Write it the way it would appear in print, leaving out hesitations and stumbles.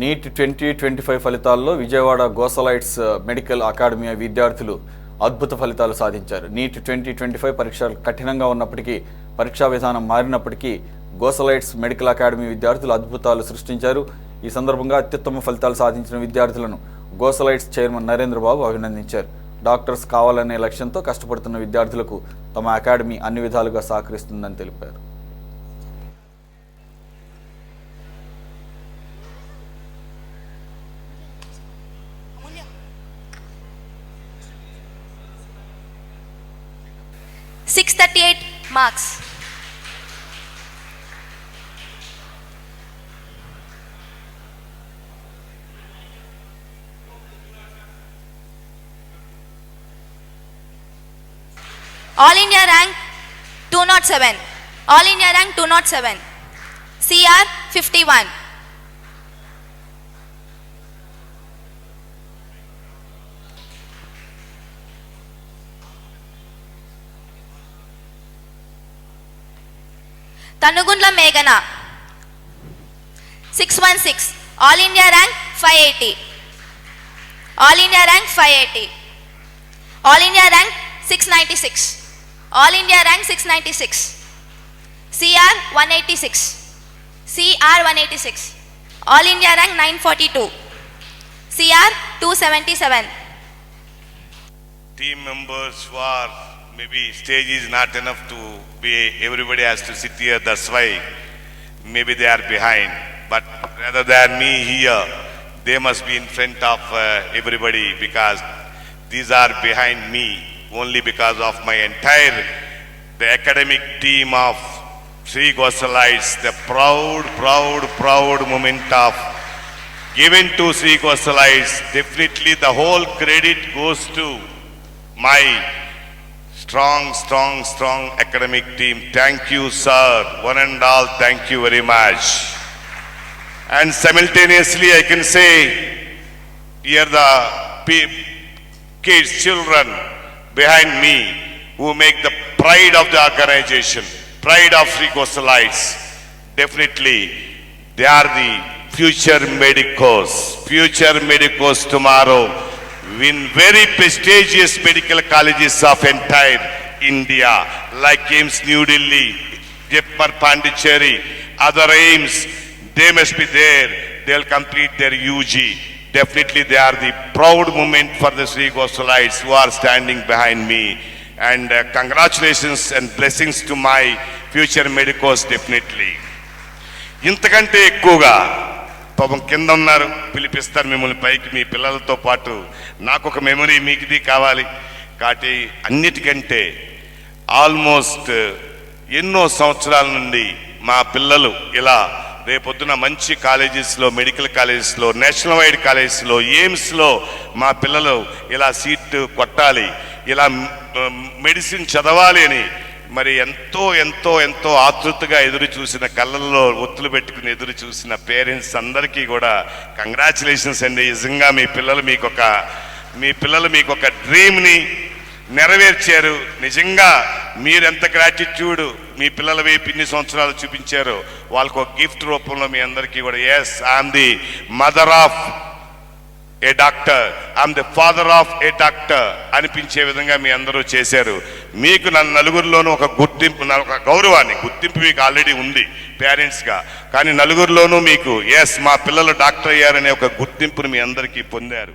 Neat 2025 ఫలితాల్లో Vijayawada గోసలైట్స్ medical academy విద్యార్థులు అద్భుత ఫలితాలు సాధించారు. నీట్ 2025 పరీక్షలు కఠినంగా ఉన్నప్పటికీ, పరీక్షా విధానం మారినప్పటికీ గోసలైట్స్ మెడికల్ అకాడమీ విద్యార్థులు అద్భుతాలు సృష్టించారు. ఈ సందర్భంగా అత్యుత్తమ ఫలితాలు సాధించిన విద్యార్థులను గోసలైట్స్ చైర్మన్ నరేంద్ర బాబు అభినందించారు. డాక్టర్స్ కావాలనే లక్ష్యంతో కష్టపడుతున్న విద్యార్థులకు తమ అకాడమీ అన్ని విధాలుగా సహకరిస్తుందని తెలిపారు. marks. All India rank 207. All India rank 207. CR 51. Tanugundla Meghana 616. All India rank 580. All India rank 580. All India rank 696. All India rank 696. CR 186. CR 186. All India rank 942. CR 277. Team members who are maybe stage is not enough to be, everybody has to sit here, that's why maybe they are behind. But rather than me here, they must be in front of everybody, because these are behind me only because of my entire the academic team of Sri Gosalites, the proud moment of given to Sri Gosalites. Definitely the whole credit goes to my strong academic team. Thank you, sir, one and all, thank you very much. And simultaneously I can say, here the kids, children behind me who make the pride of the organization, pride of Sri Gosalites. Definitely they are the future medicos tomorrow in very prestigious medical colleges of entire India, like AIIMS New Delhi, JIPMER Pondicherry, other AIIMS. They must be there, they'll complete their UG. Definitely they are the proud moment for the Sri Gosalites who are standing behind me. And congratulations and blessings to my future medicos. Definitely ఇంతకంటే ఎక్కువగా పాపం కింద ఉన్నారు, పిలిపిస్తారు మిమ్మల్ని పైకి మీ పిల్లలతో పాటు. నాకు ఒక మెమరీ మీకుది కావాలి కాబట్టి అన్నిటికంటే ఆల్మోస్ట్ ఎన్నో సంవత్సరాల నుండి మా పిల్లలు ఇలా రేపొద్దున మంచి కాలేజెస్లో, మెడికల్ కాలేజెస్లో, నేషనల్ వైడ్ కాలేజెస్లో, ఎయిమ్స్లో మా పిల్లలు ఇలా సీట్ కొట్టాలి, ఇలా మెడిసిన్ చదవాలి అని మరి ఎంతో ఆతృతగా ఎదురు చూసిన, కళ్ళల్లో ఒత్తులు పెట్టుకుని ఎదురు చూసిన పేరెంట్స్ అందరికీ కూడా కంగ్రాచులేషన్స్ అండి. నిజంగా మీ పిల్లలు మీకు ఒక డ్రీమ్ని నెరవేర్చారు. నిజంగా మీరెంత గ్రాటిట్యూడ్ మీ పిల్లల వైపు ఇన్ని సంవత్సరాలు చూపించారో వాళ్ళకు ఒక గిఫ్ట్ రూపంలో మీ అందరికీ కూడా, yes I'm the mother of a doctor, I'm the father of a doctor అనిపించే విధంగా మీ అందరూ చేశారు. మీకు నలుగురిలోనూ ఒక గుర్తింపు, ఒక గుర్తింపు మీకు ఆల్రెడీ ఉంది పేరెంట్స్గా, కానీ నలుగురిలోనూ మీకు ఎస్ మా పిల్లలు డాక్టర్ అయ్యారనే ఒక గుర్తింపును మీ అందరికీ పొందారు.